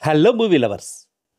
Hello movie lovers.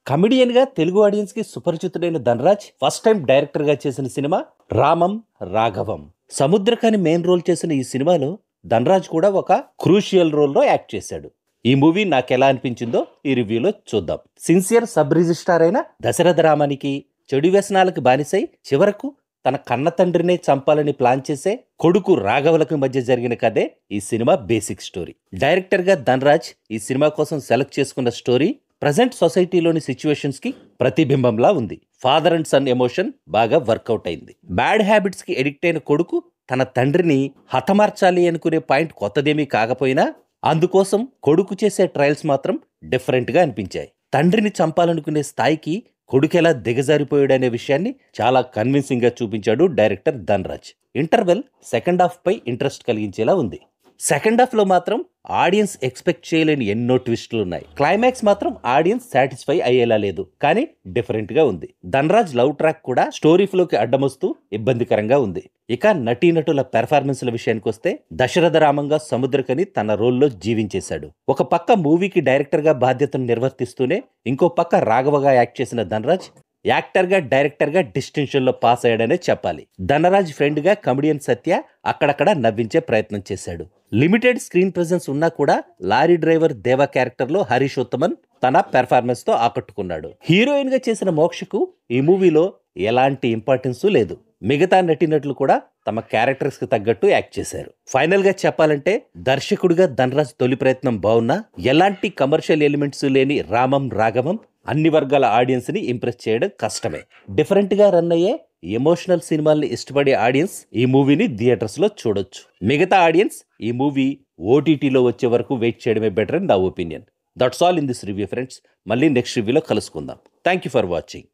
కమిడియన్గా తెలుగు ఆడియన్స్కి సుపరిచితుడైన ధనరాజ్ ఫస్ట్ టైం డైరెక్టర్గా చేసిన సినిమా రామం రాఘవం. సముద్రకాని మెయిన్ రోల్ చేసిన ఈ సినిమాలో ధనరాజ్ కూడా ఒక క్రూషియల్ రోల్లో యాక్ట్ చేశాడు. ఈ మూవీ నాకెలా అనిపించిందో ఈ రివ్యూలో చూద్దాం. సిన్సియర్ సబ్ రిజిస్ట్రార్ అయిన దశరథ రామానికి చెడు వ్యసనాలకు బానిసై చివరకు తన కన్న తండ్రినే చంపాలని ప్లాన్ చేసే కొడుకు రాఘవలకు మధ్య జరిగిన కథే ఈ సినిమా బేసిక్ స్టోరీ. డైరెక్టర్గా ధనరాజ్ ఈ సినిమా కోసం సెలెక్ట్ చేసుకున్న స్టోరీ ప్రజెంట్ సొసైటీలోని సిచ్యువేషన్స్ కి ప్రతిబింబంలా ఉంది. ఫాదర్ అండ్ సన్ ఎమోషన్ బాగా వర్కౌట్ అయింది. బ్యాడ్ హ్యాబిట్స్ కి ఎడిక్ట్ అయిన కొడుకు తన తండ్రిని హతమార్చాలి అనుకునే పాయింట్ కొత్తదేమీ కాకపోయినా అందుకోసం కొడుకు చేసే ట్రయల్స్ మాత్రం డిఫరెంట్ గా అనిపించాయి. తండ్రిని చంపాలనుకునే స్థాయికి కొడుకెలా దిగజారిపోయాడనే విషయాన్ని చాలా కన్విన్సింగ్ గా చూపించాడు director Dhanraj. Interval second half పై ఇంట్రెస్ట్ కలిగించేలా ఉంది. సెకండ్ హాఫ్ లో మాత్రం ఆడియన్స్ ఎక్స్పెక్ట్ చేయలేని ఎన్నో ట్విస్టులు ఉన్నాయి. క్లైమాక్స్ మాత్రం ఆడియన్స్ సాటిస్ఫై అయ్యేలా లేదు, కానీ డిఫరెంట్ గా ఉంది. ధనరాజ్ లవ్ ట్రాక్ కూడా స్టోరీ ఫ్లోకి అడ్డమొస్తూ ఇబ్బందికరంగా ఉంది. ఇక నటీనటుల పెర్ఫార్మెన్స్ల విషయానికి వస్తే దశరథ రామంగా సముద్రకని తన రోల్లో జీవించేశాడు. ఒక పక్క మూవీకి డైరెక్టర్ గా బాధ్యతను నిర్వర్తిస్తూనే ఇంకో పక్క రాఘవగా యాక్ట్ చేసిన ధనరాజ్ యాక్టర్గా డైరెక్టర్గా డిస్టింక్షన్లో పాస్ అయ్యాడనే చెప్పాలి. ధనరాజ్ ఫ్రెండ్గా కమెడియన్ సత్య అక్కడక్కడ నవ్వించే ప్రయత్నం చేశాడు. లిమిటెడ్ స్క్రీన్ ప్రెజెన్స్ ఉన్నా కూడా లారీ డ్రైవర్ దేవా క్యారెక్టర్లో హరీష్ ఉత్తమన్ తన పెర్ఫార్మెన్స్ తో ఆకట్టుకున్నాడు. హీరోయిన్ గా చేసిన మోక్షకు ఈ మూవీలో ఎలాంటి ఇంపార్టెన్స్ లేదు. మిగతా నటీనటులు కూడా తమ క్యారెక్టర్స్ కి తగ్గట్టు యాక్ట్ చేశారు. ఫైనల్ గా చెప్పాలంటే దర్శకుడిగా ధనరాజ్ తొలి ప్రయత్నం బాగున్నా ఎలాంటి కమర్షియల్ ఎలిమెంట్స్ లేని రామం రాఘవం అన్ని వర్గాల ఆడియన్స్ ని ఇంప్రెస్ చేయడం కష్టమే. డిఫరెంట్ గా రన్ అయ్యే ఎమోషనల్ సినిమాల్ని ఇష్టపడే ఆడియన్స్ ఈ మూవీని థియేటర్స్ లో చూడొచ్చు. మిగతా ఆడియన్స్ ఈ మూవీ ఓటీటీలో వచ్చే వరకు వెయిట్ చేయడమే బెటర్ ఇన్ నా opinion. That's all in this review friends. మళ్ళీ నెక్స్ట్ రివ్యూలో కలుసుకుందాం. Thank you for watching.